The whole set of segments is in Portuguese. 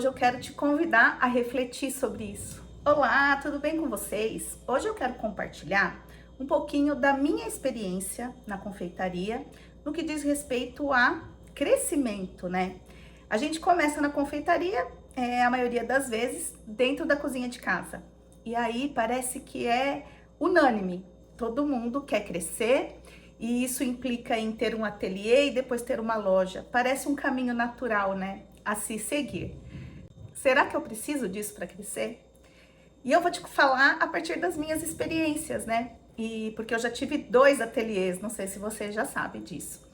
hoje eu quero te convidar a refletir sobre isso. Olá, tudo bem com vocês? Hoje eu quero compartilhar um pouquinho da minha experiência na confeitaria no que diz respeito a crescimento, né? A gente começa na confeitaria, a maioria das vezes, dentro da cozinha de casa. E aí parece que é unânime, todo mundo quer crescer e isso implica em ter um ateliê e depois ter uma loja. Parece um caminho natural, né, a se seguir. Será que eu preciso disso para crescer? E eu vou te falar a partir das minhas experiências, né? E porque eu já tive 2 ateliês, não sei se você já sabe disso.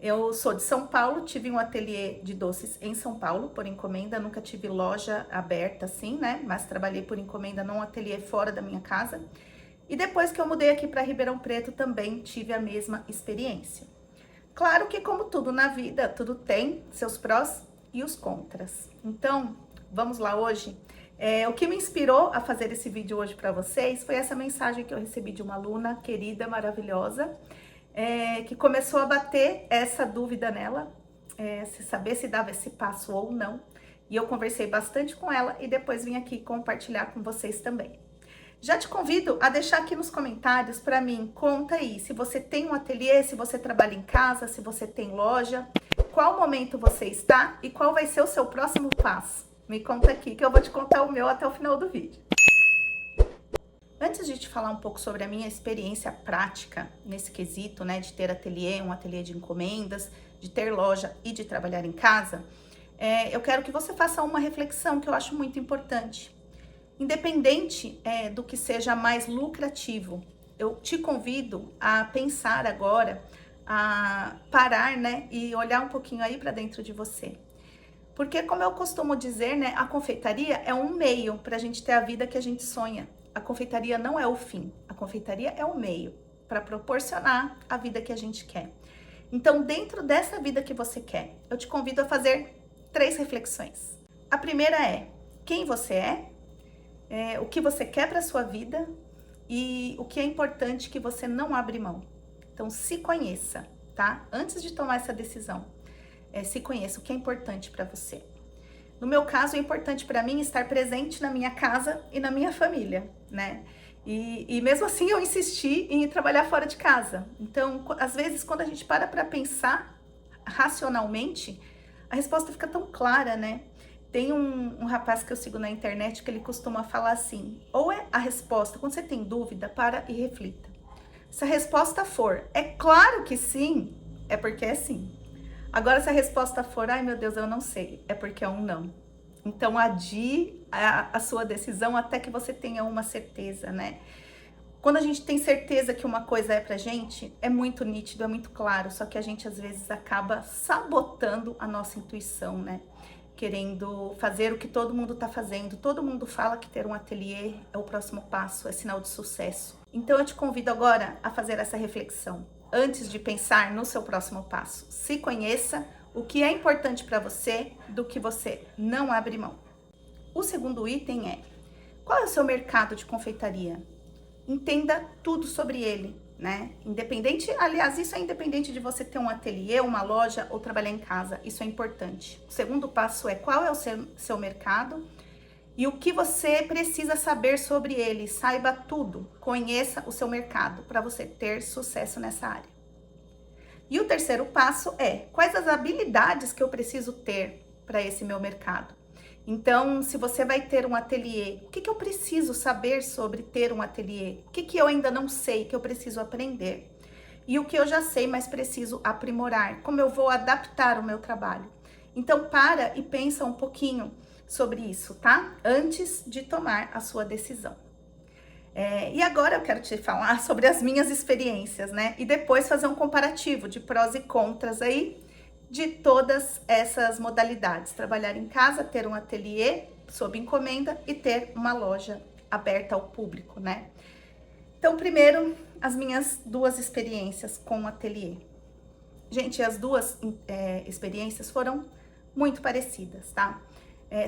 Eu sou de São Paulo, tive um ateliê de doces em São Paulo, por encomenda, nunca tive loja aberta assim, né? Mas trabalhei por encomenda num ateliê fora da minha casa. E depois que eu mudei aqui para Ribeirão Preto, também tive a mesma experiência. Claro que como tudo na vida, tudo tem seus prós e os contras. Então, vamos lá hoje. O que me inspirou a fazer esse vídeo hoje para vocês foi essa mensagem que eu recebi de uma aluna querida, maravilhosa, que começou a bater essa dúvida nela, se saber se dava esse passo ou não. E eu conversei bastante com ela e depois vim aqui compartilhar com vocês também. Já te convido a deixar aqui nos comentários para mim, conta aí, se você tem um ateliê, se você trabalha em casa, se você tem loja, qual momento você está e qual vai ser o seu próximo passo. Me conta aqui que eu vou te contar o meu até o final do vídeo. Antes de te falar um pouco sobre a minha experiência prática nesse quesito, né, de ter ateliê, um ateliê de encomendas, de ter loja e de trabalhar em casa, eu quero que você faça uma reflexão que eu acho muito importante. Independente do que seja mais lucrativo, eu te convido a pensar agora, a parar, né, e olhar um pouquinho aí para dentro de você. Porque, como eu costumo dizer, né, a confeitaria é um meio para a gente ter a vida que a gente sonha. A confeitaria não é o fim, a confeitaria é o meio para proporcionar a vida que a gente quer. Então, dentro dessa vida que você quer, eu te convido a fazer 3 reflexões. A primeira é quem você é, o que você quer para a sua vida e o que é importante que você não abre mão. Então, se conheça, tá? Antes de tomar essa decisão, se conheça o que é importante para você. No meu caso, é importante para mim estar presente na minha casa e na minha família, né? E mesmo assim, eu insisti em trabalhar fora de casa. Então, às vezes, quando a gente para pensar racionalmente, a resposta fica tão clara, né? Tem um rapaz que eu sigo na internet que ele costuma falar assim, ou é a resposta, quando você tem dúvida, para e reflita. Se a resposta for, é claro que sim, é porque é sim. Agora, se a resposta for, ai meu Deus, eu não sei, é porque é um não. Então, adie a sua decisão até que você tenha uma certeza, né? Quando a gente tem certeza que uma coisa é pra gente, é muito nítido, é muito claro, só que a gente às vezes acaba sabotando a nossa intuição, né? Querendo fazer o que todo mundo tá fazendo. Todo mundo fala que ter um ateliê é o próximo passo, é sinal de sucesso. Então eu te convido agora a fazer essa reflexão. Antes de pensar no seu próximo passo, se conheça o que é importante para você, do que você não abre mão. O segundo item é, qual é o seu mercado de confeitaria? Entenda tudo sobre ele, né? Independente, aliás, isso é independente de você ter um ateliê, uma loja ou trabalhar em casa, isso é importante. O segundo passo é qual é o seu mercado e o que você precisa saber sobre ele. Saiba tudo, conheça o seu mercado para você ter sucesso nessa área. E o terceiro passo é quais as habilidades que eu preciso ter para esse meu mercado. Então, se você vai ter um ateliê, o que eu preciso saber sobre ter um ateliê? O que eu ainda não sei, que eu preciso aprender? E o que eu já sei, mas preciso aprimorar? Como eu vou adaptar o meu trabalho? Então, para e pensa um pouquinho sobre isso, tá? Antes de tomar a sua decisão. E agora eu quero te falar sobre as minhas experiências, né? E depois fazer um comparativo de prós e contras aí, de todas essas modalidades, trabalhar em casa, ter um ateliê sob encomenda e ter uma loja aberta ao público, né? Então, primeiro, as minhas 2 experiências com o ateliê. Gente, as 2 experiências foram muito parecidas, tá?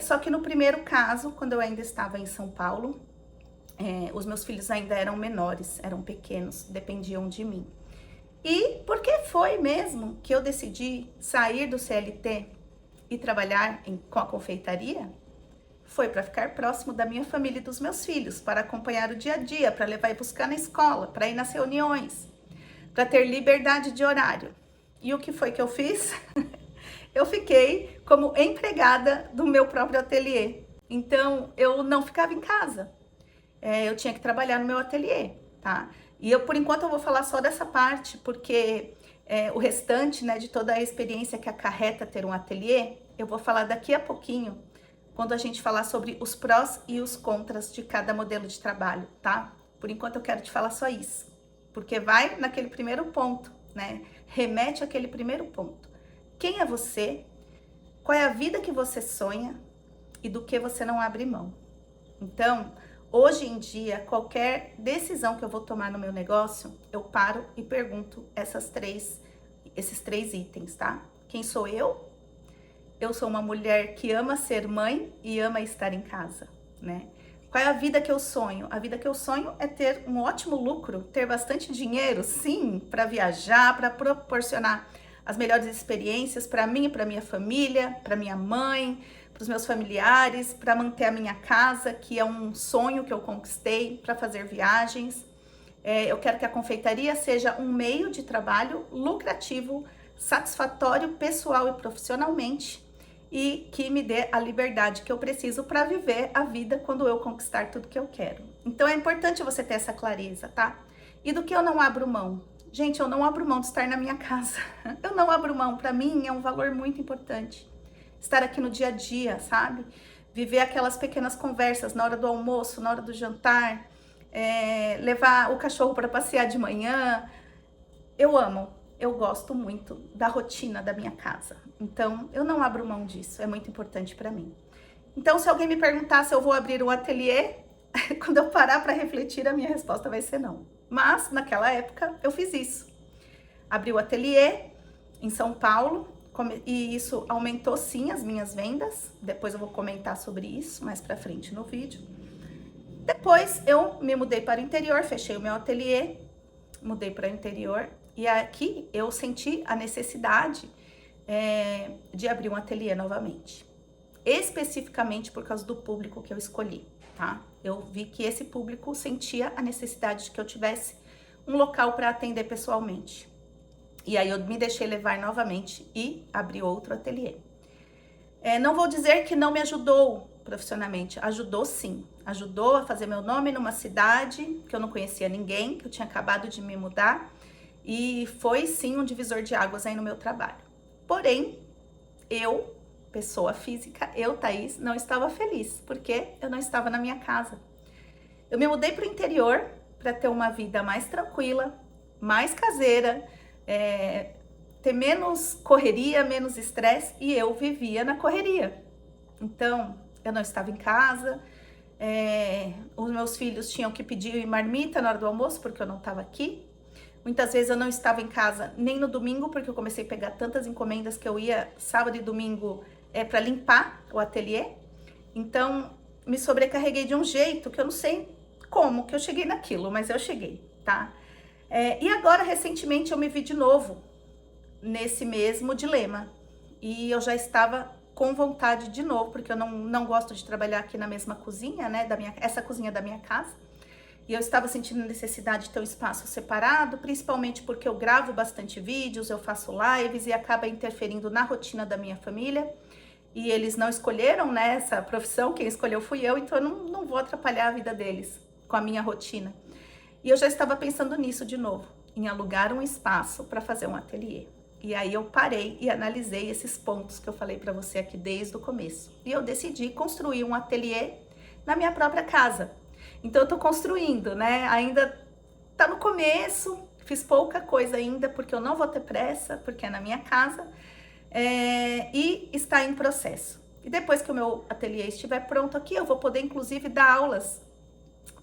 Só que no primeiro caso, quando eu ainda estava em São Paulo, os meus filhos ainda eram menores, eram pequenos, dependiam de mim. E por que foi mesmo que eu decidi sair do CLT e trabalhar com a confeitaria? Foi para ficar próximo da minha família e dos meus filhos, para acompanhar o dia a dia, para levar e buscar na escola, para ir nas reuniões, para ter liberdade de horário. E o que foi que eu fiz? Eu fiquei como empregada do meu próprio ateliê. Então, eu não ficava em casa. Eu tinha que trabalhar no meu ateliê, tá? E eu, por enquanto, eu vou falar só dessa parte, porque o restante, né, de toda a experiência que acarreta ter um ateliê, eu vou falar daqui a pouquinho, quando a gente falar sobre os prós e os contras de cada modelo de trabalho, tá? Por enquanto, eu quero te falar só isso, porque vai naquele primeiro ponto, né? Remete àquele primeiro ponto. Quem é você? Qual é a vida que você sonha? E do que você não abre mão? Então, hoje em dia, qualquer decisão que eu vou tomar no meu negócio, eu paro e pergunto esses três itens, tá? Quem sou eu? Eu sou uma mulher que ama ser mãe e ama estar em casa, né? Qual é a vida que eu sonho? A vida que eu sonho é ter um ótimo lucro, ter bastante dinheiro, sim, para viajar, para proporcionar as melhores experiências para mim e para minha família, para minha mãe, para os meus familiares, para manter a minha casa, que é um sonho que eu conquistei, para fazer viagens. Eu quero que a confeitaria seja um meio de trabalho lucrativo, satisfatório pessoal e profissionalmente, e que me dê a liberdade que eu preciso para viver a vida quando eu conquistar tudo que eu quero. Então é importante você ter essa clareza, tá? E do que eu não abro mão? Gente, eu não abro mão de estar na minha casa. Eu não abro mão, para mim é um valor muito importante. Estar aqui no dia a dia, sabe? Viver aquelas pequenas conversas na hora do almoço, na hora do jantar, levar o cachorro para passear de manhã. Eu amo, eu gosto muito da rotina da minha casa. Então, eu não abro mão disso, é muito importante para mim. Então, se alguém me perguntar se eu vou abrir um ateliê, quando eu parar para refletir, a minha resposta vai ser não. Mas, naquela época, eu fiz isso. Abri o ateliê em São Paulo, e isso aumentou sim as minhas vendas. Depois eu vou comentar sobre isso mais pra frente no vídeo. Depois eu me mudei para o interior, fechei o meu ateliê, mudei para o interior, e aqui eu senti a necessidade de abrir um ateliê novamente. Especificamente por causa do público que eu escolhi, tá? Eu vi que esse público sentia a necessidade de que eu tivesse um local para atender pessoalmente. E aí eu me deixei levar novamente e abri outro ateliê. Não vou dizer que não me ajudou profissionalmente, ajudou sim. Ajudou a fazer meu nome numa cidade que eu não conhecia ninguém, que eu tinha acabado de me mudar. E foi sim um divisor de águas aí no meu trabalho. Porém, eu, pessoa física, eu, Thaís, não estava feliz, porque eu não estava na minha casa. Eu me mudei para o interior para ter uma vida mais tranquila, mais caseira, ter menos correria, menos estresse, e eu vivia na correria. Então, eu não estava em casa, os meus filhos tinham que pedir marmita na hora do almoço, porque eu não estava aqui. Muitas vezes eu não estava em casa nem no domingo, porque eu comecei a pegar tantas encomendas que eu ia sábado e domingo para limpar o ateliê. Então, me sobrecarreguei de um jeito que eu não sei como que eu cheguei naquilo, mas eu cheguei, tá? E agora, recentemente, eu me vi de novo nesse mesmo dilema. E eu já estava com vontade de novo, porque eu não gosto de trabalhar aqui na mesma cozinha, né? Essa cozinha da minha casa. E eu estava sentindo necessidade de ter um espaço separado, principalmente porque eu gravo bastante vídeos, eu faço lives e acaba interferindo na rotina da minha família. E eles não escolheram, né, essa profissão, quem escolheu fui eu, então eu não vou atrapalhar a vida deles com a minha rotina. E eu já estava pensando nisso de novo, em alugar um espaço para fazer um ateliê. E aí eu parei e analisei esses pontos que eu falei para você aqui desde o começo. E eu decidi construir um ateliê na minha própria casa. Então eu tô construindo, né? Ainda tá no começo, fiz pouca coisa ainda, porque eu não vou ter pressa, porque é na minha casa, e está em processo. E depois que o meu ateliê estiver pronto aqui, eu vou poder inclusive dar aulas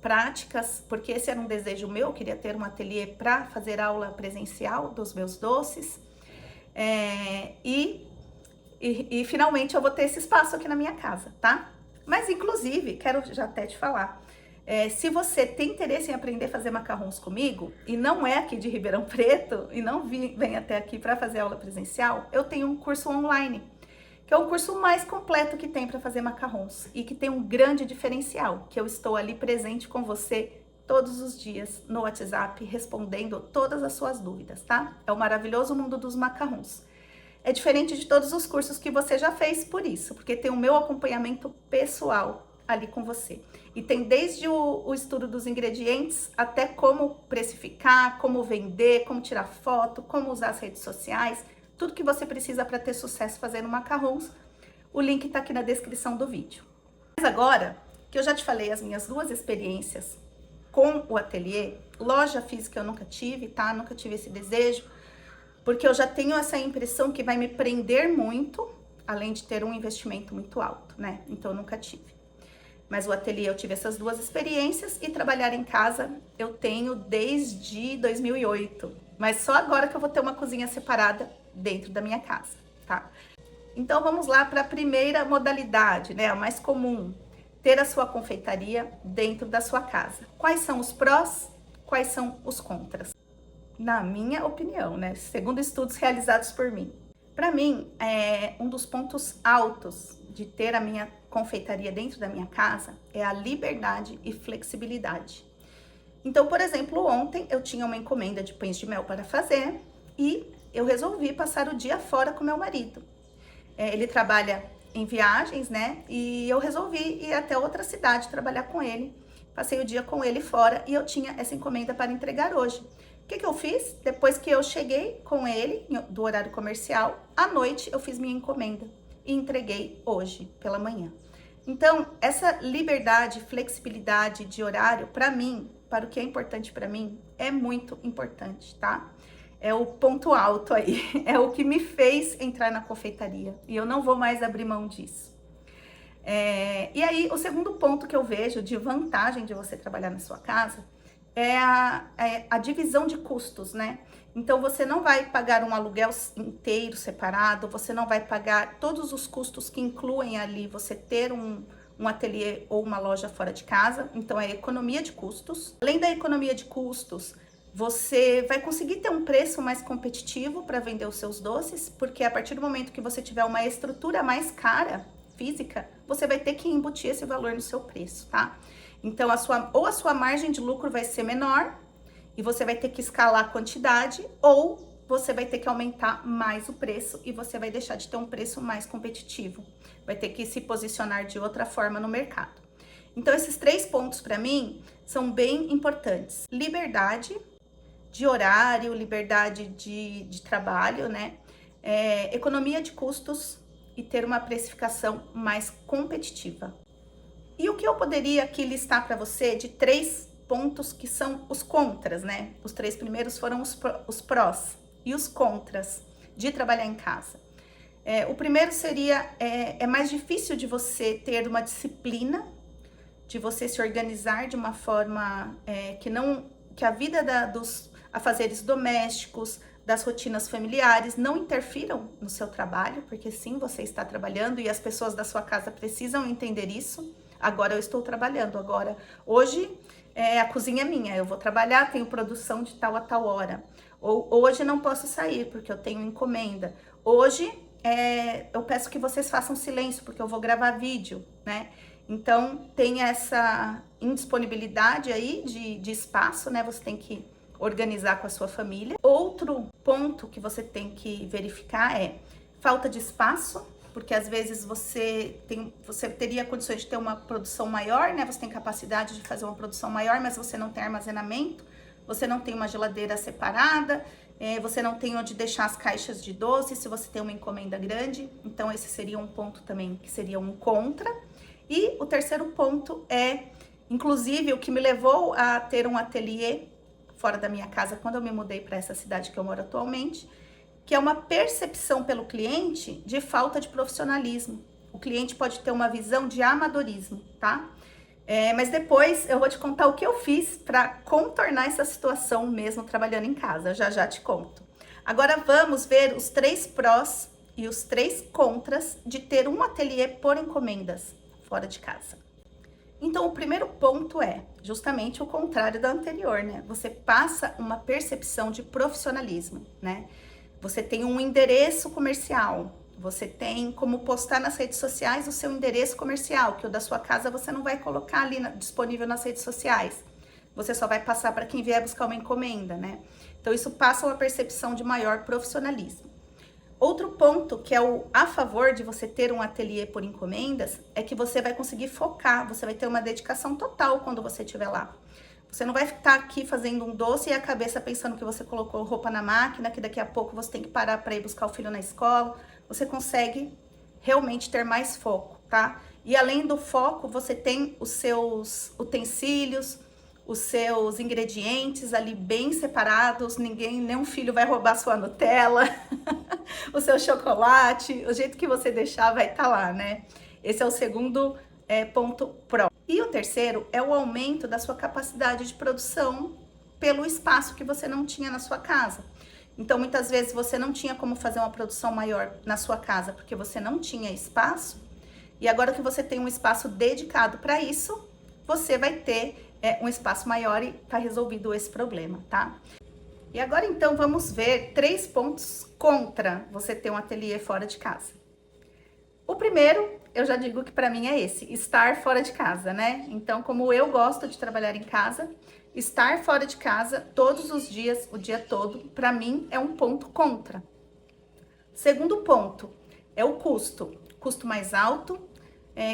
práticas, porque esse era um desejo meu, eu queria ter um ateliê para fazer aula presencial dos meus doces. E finalmente eu vou ter esse espaço aqui na minha casa, tá? Mas inclusive, quero já até te falar, se você tem interesse em aprender a fazer macarrons comigo, e não é aqui de Ribeirão Preto, e não vem até aqui para fazer aula presencial, eu tenho um curso online, que é o curso mais completo que tem para fazer macarrons e que tem um grande diferencial, que eu estou ali presente com você todos os dias no WhatsApp, respondendo todas as suas dúvidas, tá? É o maravilhoso mundo dos macarrons. É diferente de todos os cursos que você já fez por isso, porque tem o meu acompanhamento pessoal ali com você. E tem desde o estudo dos ingredientes até como precificar, como vender, como tirar foto, como usar as redes sociais, tudo que você precisa para ter sucesso fazendo macarrons. O link tá aqui na descrição do vídeo. Mas agora que eu já te falei as minhas 2 experiências com o ateliê, loja física eu nunca tive, tá? Nunca tive esse desejo, porque eu já tenho essa impressão que vai me prender muito, além de ter um investimento muito alto, né? Então eu nunca tive. Mas o ateliê eu tive essas 2 experiências e trabalhar em casa eu tenho desde 2008. Mas só agora que eu vou ter uma cozinha separada dentro da minha casa, tá? Então vamos lá para a primeira modalidade, né? A mais comum, ter a sua confeitaria dentro da sua casa. Quais são os prós? Quais são os contras? Na minha opinião, né? Segundo estudos realizados por mim. Para mim, um dos pontos altos de ter a minha confeitaria dentro da minha casa é a liberdade e flexibilidade. Então, por exemplo, ontem eu tinha uma encomenda de pães de mel para fazer e eu resolvi passar o dia fora com meu marido. Ele trabalha em viagens, né? E eu resolvi ir até outra cidade trabalhar com ele. Passei o dia com ele fora e eu tinha essa encomenda para entregar hoje. O que eu fiz? Depois que eu cheguei com ele do horário comercial, à noite eu fiz minha encomenda e entreguei hoje pela manhã. Então, essa liberdade, flexibilidade de horário, para mim, para o que é importante para mim, é muito importante, tá? É o ponto alto aí, é o que me fez entrar na confeitaria e eu não vou mais abrir mão disso. E aí, o segundo ponto que eu vejo de vantagem de você trabalhar na sua casa é a divisão de custos, né? Então, você não vai pagar um aluguel inteiro separado, você não vai pagar todos os custos que incluem ali você ter um ateliê ou uma loja fora de casa. Então, é economia de custos. Além da economia de custos, você vai conseguir ter um preço mais competitivo para vender os seus doces, porque a partir do momento que você tiver uma estrutura mais cara, física, você vai ter que embutir esse valor no seu preço, tá? Então, a sua margem de lucro vai ser menor e você vai ter que escalar a quantidade, ou você vai ter que aumentar mais o preço e você vai deixar de ter um preço mais competitivo. Vai ter que se posicionar de outra forma no mercado. Então, esses 3 pontos para mim são bem importantes. Liberdade de horário, liberdade de trabalho, né? Economia de custos e ter uma precificação mais competitiva. E o que eu poderia aqui listar para você de 3 pontos que são os contras, né? Os 3 primeiros foram os prós e os contras de trabalhar em casa. O primeiro seria, é mais difícil de você ter uma disciplina, de você se organizar de uma forma que a vida dos afazeres domésticos, das rotinas familiares não interfiram no seu trabalho, porque sim, você está trabalhando e as pessoas da sua casa precisam entender isso. Agora eu estou trabalhando, hoje a cozinha é minha, eu vou trabalhar, tenho produção de tal a tal hora. Ou hoje não posso sair porque eu tenho encomenda. Hoje eu peço que vocês façam silêncio porque eu vou gravar vídeo, né? Então tem essa indisponibilidade aí de espaço, né? Você tem que organizar com a sua família. Outro ponto que você tem que verificar é falta de espaço, porque às vezes você teria condições de ter uma produção maior, né? Você tem capacidade de fazer uma produção maior, mas você não tem armazenamento, você não tem uma geladeira separada, você não tem onde deixar as caixas de doce se você tem uma encomenda grande. Então esse seria um ponto também que seria um contra. E o terceiro ponto inclusive, o que me levou a ter um ateliê fora da minha casa quando eu me mudei para essa cidade que eu moro atualmente, que é uma percepção pelo cliente de falta de profissionalismo. O cliente pode ter uma visão de amadorismo, tá? Mas depois eu vou te contar o que eu fiz para contornar essa situação mesmo trabalhando em casa. Já te conto. Agora vamos ver os 3 prós e os 3 contras de ter um ateliê por encomendas fora de casa. Então, o primeiro ponto é justamente o contrário da anterior, né? Você passa uma percepção de profissionalismo, né? Você tem um endereço comercial, Você tem como postar nas redes sociais o seu endereço comercial, que o da sua casa você não vai colocar ali disponível nas redes sociais. Você só vai passar para quem vier buscar uma encomenda, né? Então isso passa uma percepção de maior profissionalismo. Outro ponto que é o a favor de você ter um ateliê por encomendas é que você vai conseguir focar, você vai ter uma dedicação total quando você estiver lá. Você não vai estar aqui fazendo um doce e a cabeça pensando que você colocou roupa na máquina, que daqui a pouco você tem que parar para ir buscar o filho na escola. Você consegue realmente ter mais foco, tá? E além do foco, você tem os seus utensílios, os seus ingredientes ali bem separados, nenhum filho vai roubar sua Nutella, o seu chocolate, o jeito que você deixar vai estar lá, né? Esse é o segundo ponto pró. E o terceiro é o aumento da sua capacidade de produção pelo espaço que você não tinha na sua casa. Então, muitas vezes você não tinha como fazer uma produção maior na sua casa porque você não tinha espaço. E agora que você tem um espaço dedicado para isso, você vai ter um espaço maior e tá resolvido esse problema, tá? E agora então vamos ver 3 pontos contra você ter um ateliê fora de casa. O primeiro, eu já digo que para mim é esse, estar fora de casa, né? Então, como eu gosto de trabalhar em casa, estar fora de casa todos os dias, o dia todo, para mim é um ponto contra. Segundo ponto, é o custo. Custo mais alto,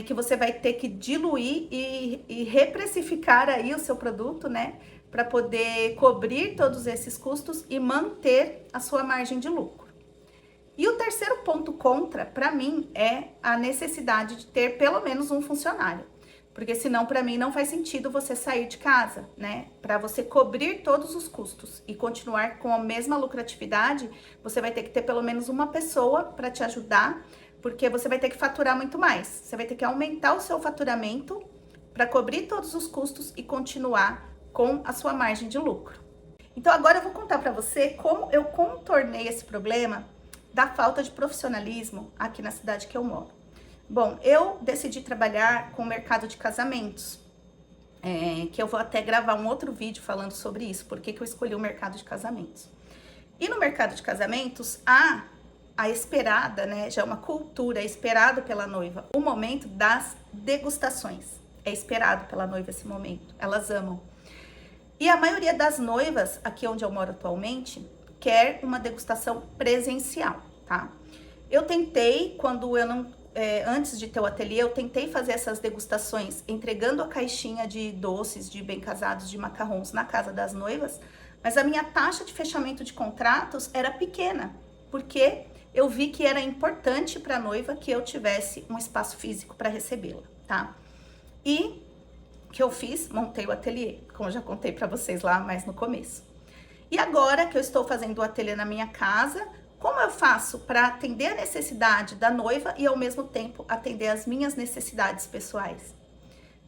que você vai ter que diluir e reprecificar aí o seu produto, né? Para poder cobrir todos esses custos e manter a sua margem de lucro. E o terceiro ponto contra, para mim, é a necessidade de ter pelo menos um funcionário. Porque senão, para mim, não faz sentido você sair de casa, né? Para você cobrir todos os custos e continuar com a mesma lucratividade, você vai ter que ter pelo menos uma pessoa para te ajudar, porque você vai ter que faturar muito mais. Você vai ter que aumentar o seu faturamento para cobrir todos os custos e continuar com a sua margem de lucro. Então, agora eu vou contar para você como eu contornei esse problema da falta de profissionalismo aqui na cidade que eu moro. Bom, eu decidi trabalhar com o mercado de casamentos, que eu vou até gravar um outro vídeo falando sobre isso, porque que eu escolhi o mercado de casamentos. E no mercado de casamentos, há a esperada, né, já é uma cultura, é esperado pela noiva, o momento das degustações. É esperado pela noiva esse momento, elas amam. E a maioria das noivas, aqui onde eu moro atualmente, quer uma degustação presencial, tá? Eu tentei, quando eu não, antes de ter o ateliê, eu tentei fazer essas degustações, entregando a caixinha de doces, de bem casados, de macarrons na casa das noivas, mas a minha taxa de fechamento de contratos era pequena, porque eu vi que era importante para a noiva que eu tivesse um espaço físico para recebê-la, tá? E o que eu fiz? Montei o ateliê, como eu já contei para vocês lá mais no começo. E agora que eu estou fazendo o ateliê na minha casa, como eu faço para atender a necessidade da noiva e ao mesmo tempo atender as minhas necessidades pessoais?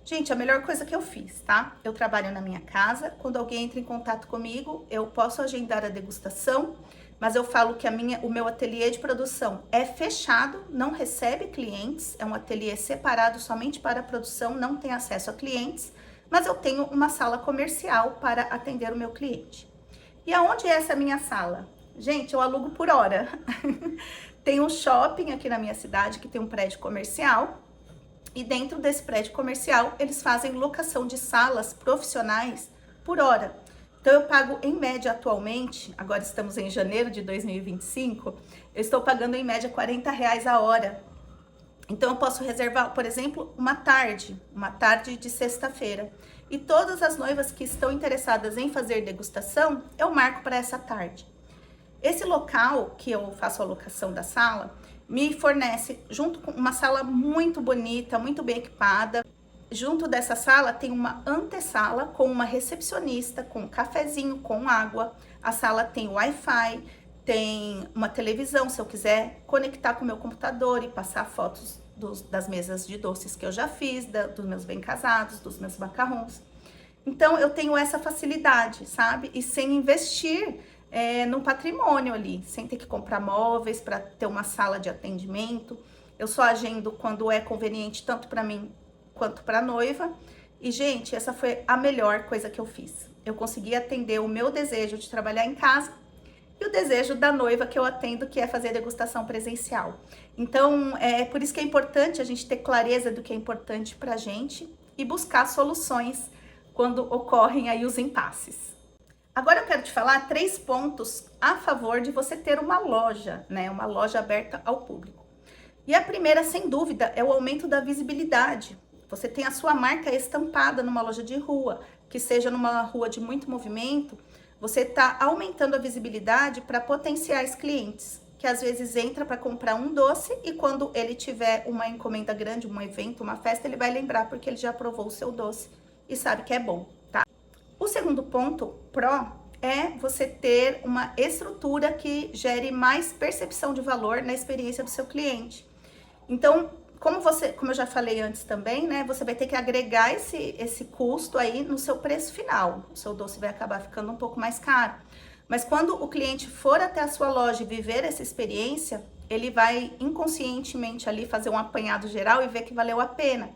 Gente, a melhor coisa que eu fiz, tá? Eu trabalho na minha casa, quando alguém entra em contato comigo, eu posso agendar a degustação, mas eu falo que o meu ateliê de produção é fechado, não recebe clientes, é um ateliê separado somente para a produção, não tem acesso a clientes, mas eu tenho uma sala comercial para atender o meu cliente. E aonde é essa minha sala? Gente, eu alugo por hora. Tem um shopping aqui na minha cidade que tem um prédio comercial. E dentro desse prédio comercial, eles fazem locação de salas profissionais por hora. Então, eu pago em média atualmente, agora estamos em janeiro de 2025, eu estou pagando em média R$40 a hora. Então, eu posso reservar, por exemplo, uma tarde de sexta-feira. E todas as noivas que estão interessadas em fazer degustação, eu marco para essa tarde. Esse local que eu faço a locação da sala, me fornece, junto com uma sala muito bonita, muito bem equipada. Junto dessa sala tem uma antessala com uma recepcionista, com um cafezinho, com água. A sala tem Wi-Fi, tem uma televisão, se eu quiser conectar com o meu computador e passar fotos das mesas de doces que eu já fiz, dos meus bem casados, dos meus macarrons. Então, eu tenho essa facilidade, sabe? E sem investir no patrimônio ali, sem ter que comprar móveis para ter uma sala de atendimento. Eu só agendo quando é conveniente, tanto para mim quanto para a noiva. E, gente, essa foi a melhor coisa que eu fiz. Eu consegui atender o meu desejo de trabalhar em casa e o desejo da noiva que eu atendo, que é fazer degustação presencial. Então, é por isso que é importante a gente ter clareza do que é importante pra gente e buscar soluções quando ocorrem aí os impasses. Agora eu quero te falar 3 pontos a favor de você ter uma loja, né? Uma loja aberta ao público. E a primeira, sem dúvida, é o aumento da visibilidade. Você tem a sua marca estampada numa loja de rua, que seja numa rua de muito movimento, você está aumentando a visibilidade para potenciais clientes, que às vezes entra para comprar um doce e quando ele tiver uma encomenda grande, um evento, uma festa, ele vai lembrar porque ele já provou o seu doce e sabe que é bom, tá? O segundo ponto, pró, é você ter uma estrutura que gere mais percepção de valor na experiência do seu cliente. Então, como eu já falei antes também, né, você vai ter que agregar esse custo aí no seu preço final. O seu doce vai acabar ficando um pouco mais caro. Mas quando o cliente for até a sua loja e viver essa experiência, ele vai inconscientemente ali fazer um apanhado geral e ver que valeu a pena.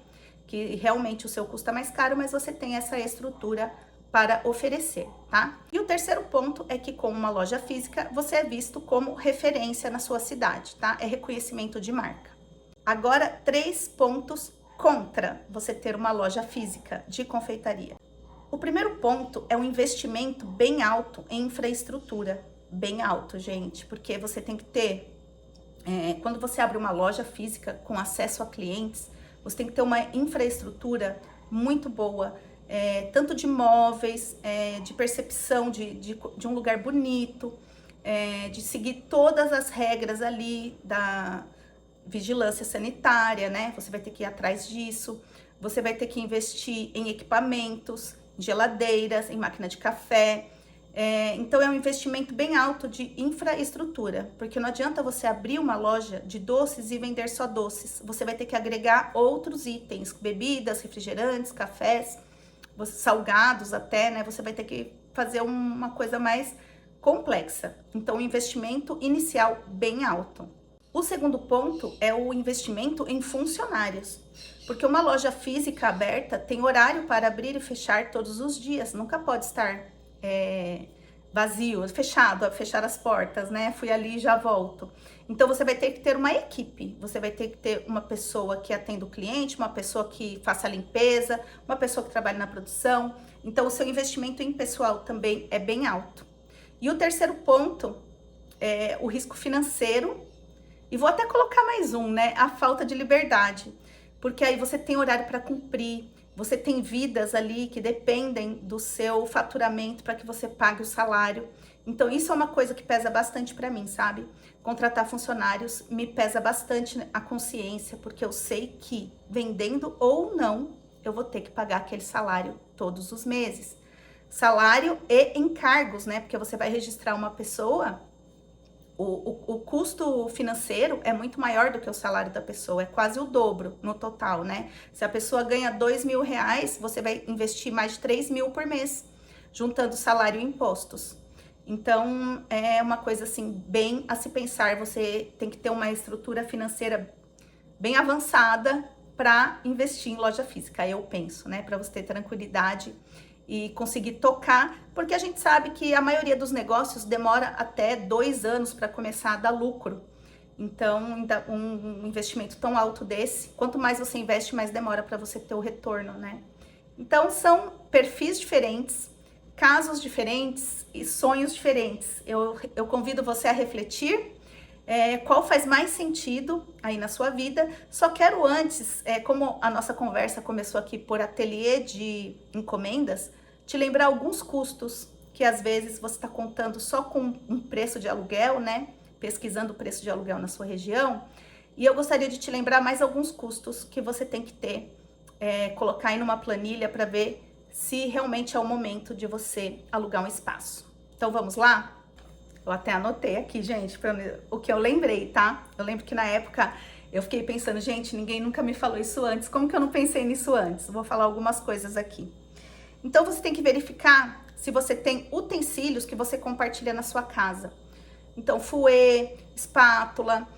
Que realmente o seu custo é mais caro, mas você tem essa estrutura para oferecer, tá? E o terceiro ponto é que com uma loja física, você é visto como referência na sua cidade, tá? É reconhecimento de marca. Agora, 3 pontos contra você ter uma loja física de confeitaria. O primeiro ponto é um investimento bem alto em infraestrutura. Bem alto, gente, porque você tem que ter... quando você abre uma loja física com acesso a clientes, você tem que ter uma infraestrutura muito boa, tanto de móveis, de percepção de um lugar bonito, de seguir todas as regras ali da vigilância sanitária, né? Você vai ter que ir atrás disso. Você vai ter que investir em equipamentos, geladeiras, em máquina de café. Então, é um investimento bem alto de infraestrutura, porque não adianta você abrir uma loja de doces e vender só doces. Você vai ter que agregar outros itens, bebidas, refrigerantes, cafés, salgados até, né? Você vai ter que fazer uma coisa mais complexa. Então, o investimento inicial bem alto. O segundo ponto é o investimento em funcionários, porque uma loja física aberta tem horário para abrir e fechar todos os dias, nunca pode estar vazio, fechar as portas, né? Fui ali e já volto. Então você vai ter que ter uma equipe, você vai ter que ter uma pessoa que atenda o cliente, uma pessoa que faça a limpeza, uma pessoa que trabalhe na produção. Então o seu investimento em pessoal também é bem alto. E o terceiro ponto é o risco financeiro. E vou até colocar mais um, né? A falta de liberdade. Porque aí você tem horário para cumprir, você tem vidas ali que dependem do seu faturamento para que você pague o salário. Então, isso é uma coisa que pesa bastante para mim, sabe? Contratar funcionários me pesa bastante a consciência, porque eu sei que, vendendo ou não, eu vou ter que pagar aquele salário todos os meses. Salário e encargos, né? Porque você vai registrar uma pessoa... O custo financeiro é muito maior do que o salário da pessoa, é quase o dobro no total, né? Se a pessoa ganha R$2.000, você vai investir mais de 3 mil por mês, juntando salário e impostos. Então, é uma coisa assim, bem a se pensar, você tem que ter uma estrutura financeira bem avançada para investir em loja física, eu penso, né? Para você ter tranquilidade e conseguir tocar, porque a gente sabe que a maioria dos negócios demora até 2 anos para começar a dar lucro. Então, um investimento tão alto desse, quanto mais você investe, mais demora para você ter o retorno, né? Então, são perfis diferentes, casos diferentes e sonhos diferentes. Eu convido você a refletir qual faz mais sentido aí na sua vida. Só quero antes, como a nossa conversa começou aqui por ateliê de encomendas, te lembrar alguns custos que às vezes você está contando só com um preço de aluguel, né? Pesquisando o preço de aluguel na sua região. E eu gostaria de te lembrar mais alguns custos que você tem que ter, colocar aí numa planilha para ver se realmente é o momento de você alugar um espaço. Então vamos lá? Eu até anotei aqui, gente, o que eu lembrei, tá? Eu lembro que na época eu fiquei pensando, gente, ninguém nunca me falou isso antes. Como que eu não pensei nisso antes? Vou falar algumas coisas aqui. Então, você tem que verificar se você tem utensílios que você compartilha na sua casa. Então, fouet, espátula,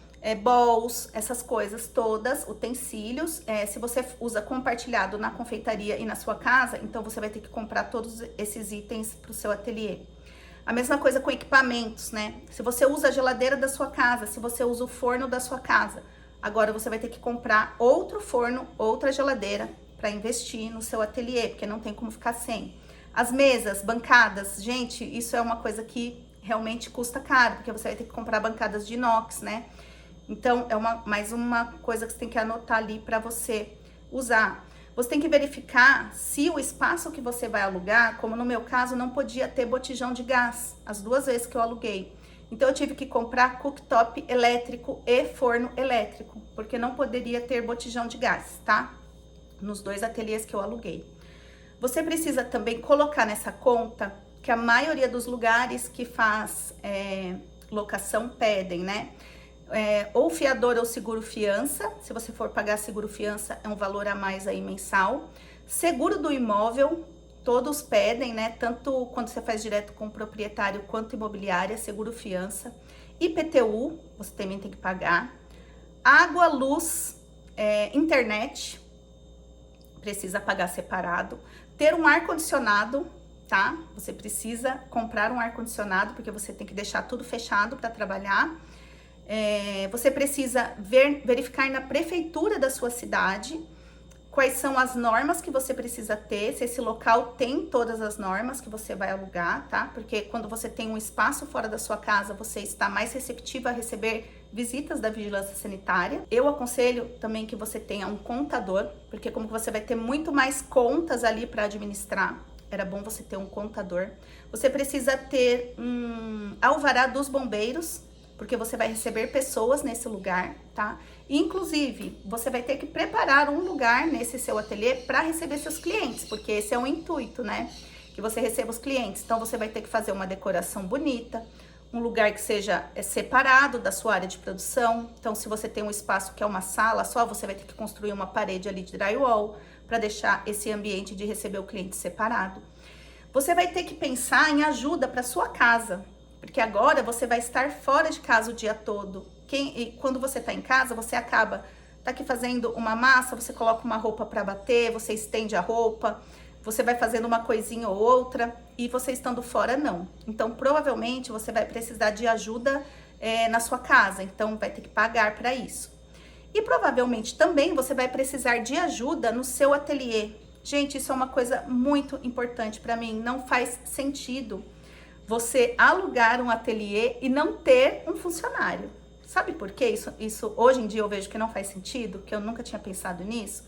bowls, essas coisas todas, utensílios. Se você usa compartilhado na confeitaria e na sua casa, então você vai ter que comprar todos esses itens para o seu ateliê. A mesma coisa com equipamentos, né? Se você usa a geladeira da sua casa, se você usa o forno da sua casa, agora você vai ter que comprar outro forno, outra geladeira para investir no seu ateliê, porque não tem como ficar sem. As mesas, bancadas, gente, isso é uma coisa que realmente custa caro, porque você vai ter que comprar bancadas de inox, né? Então, é mais uma coisa que você tem que anotar ali para você usar. Você tem que verificar se o espaço que você vai alugar, como no meu caso, não podia ter botijão de gás, as 2 vezes que eu aluguei. Então, eu tive que comprar cooktop elétrico e forno elétrico, porque não poderia ter botijão de gás, tá? Nos 2 ateliês que eu aluguei. Você precisa também colocar nessa conta que a maioria dos lugares que faz locação pedem, né? Ou fiador ou seguro fiança. Se você for pagar seguro fiança, é um valor a mais aí mensal. Seguro do imóvel, todos pedem, né? Tanto quando você faz direto com o proprietário quanto imobiliária, seguro fiança. IPTU, você também tem que pagar. Água, luz, internet, precisa pagar separado. Ter um ar-condicionado, tá? Você precisa comprar um ar-condicionado, porque você tem que deixar tudo fechado para trabalhar. Você precisa verificar na prefeitura da sua cidade quais são as normas que você precisa ter, se esse local tem todas as normas que você vai alugar, tá? Porque quando você tem um espaço fora da sua casa, você está mais receptivo a receber visitas da vigilância sanitária. Eu aconselho também que você tenha um contador, porque como você vai ter muito mais contas ali para administrar, era bom você ter um contador. Você precisa ter um alvará dos bombeiros, porque você vai receber pessoas nesse lugar, tá? Inclusive, você vai ter que preparar um lugar nesse seu ateliê para receber seus clientes, porque esse é o intuito, né? Que você receba os clientes. Então, você vai ter que fazer uma decoração bonita, um lugar que seja separado da sua área de produção. Então, se você tem um espaço que é uma sala só, você vai ter que construir uma parede ali de drywall para deixar esse ambiente de receber o cliente separado. Você vai ter que pensar em ajuda para sua casa, porque agora você vai estar fora de casa o dia todo. E quando você está em casa, você acaba aqui fazendo uma massa, você coloca uma roupa para bater, você estende a roupa, você vai fazendo uma coisinha ou outra, e você estando fora, não. Então, provavelmente, você vai precisar de ajuda na sua casa, então vai ter que pagar para isso. E provavelmente também você vai precisar de ajuda no seu ateliê. Gente, isso é uma coisa muito importante para mim, não faz sentido você alugar um ateliê e não ter um funcionário. Sabe por quê? Isso hoje em dia eu vejo que não faz sentido, que eu nunca tinha pensado nisso.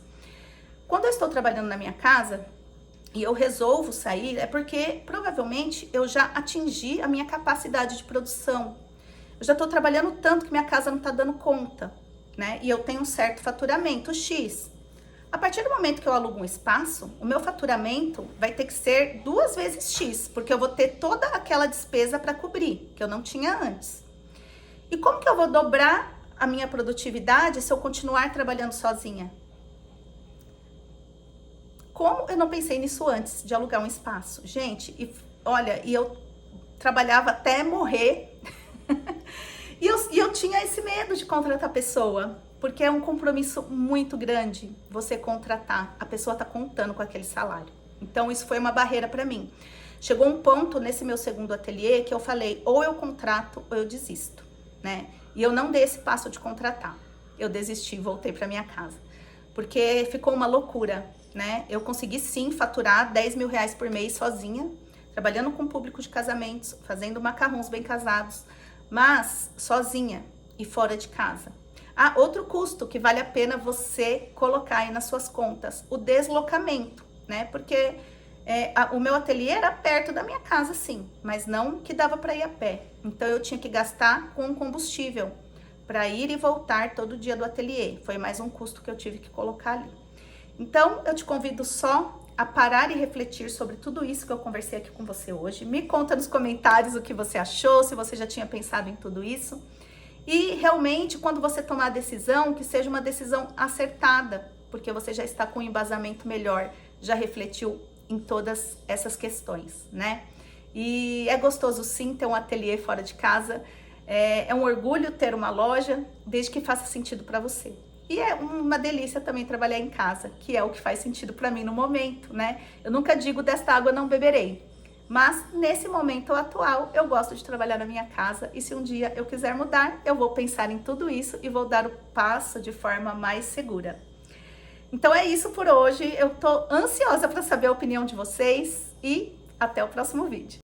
Quando eu estou trabalhando na minha casa e eu resolvo sair, é porque provavelmente eu já atingi a minha capacidade de produção. Eu já estou trabalhando tanto que minha casa não está dando conta, né? E eu tenho um certo faturamento X. A partir do momento que eu alugo um espaço, o meu faturamento vai ter que ser 2 vezes X, porque eu vou ter toda aquela despesa para cobrir, que eu não tinha antes. E como que eu vou dobrar a minha produtividade se eu continuar trabalhando sozinha? Como eu não pensei nisso antes de alugar um espaço? Gente, olha, eu trabalhava até morrer e eu tinha esse medo de contratar pessoa. Porque é um compromisso muito grande você contratar. A pessoa tá contando com aquele salário. Então, isso foi uma barreira para mim. Chegou um ponto nesse meu segundo ateliê que eu falei, ou eu contrato ou eu desisto, né? E eu não dei esse passo de contratar. Eu desisti e voltei para minha casa. Porque ficou uma loucura, né? Eu consegui sim faturar 10 mil reais por mês sozinha, trabalhando com público de casamentos, fazendo macarrões bem casados, mas sozinha e fora de casa. Outro custo que vale a pena você colocar aí nas suas contas, o deslocamento, né? Porque o meu ateliê era perto da minha casa, sim, mas não que dava para ir a pé. Então, eu tinha que gastar com combustível para ir e voltar todo dia do ateliê. Foi mais um custo que eu tive que colocar ali. Então, eu te convido só a parar e refletir sobre tudo isso que eu conversei aqui com você hoje. Me conta nos comentários o que você achou, se você já tinha pensado em tudo isso. E realmente, quando você tomar a decisão, que seja uma decisão acertada, porque você já está com um embasamento melhor, já refletiu em todas essas questões, né? E é gostoso sim ter um ateliê fora de casa, é um orgulho ter uma loja, desde que faça sentido para você. E é uma delícia também trabalhar em casa, que é o que faz sentido para mim no momento, né? Eu nunca digo desta água não beberei, Mas nesse momento atual, eu gosto de trabalhar na minha casa e se um dia eu quiser mudar, eu vou pensar em tudo isso e vou dar o passo de forma mais segura. Então é isso por hoje, eu tô ansiosa para saber a opinião de vocês e até o próximo vídeo.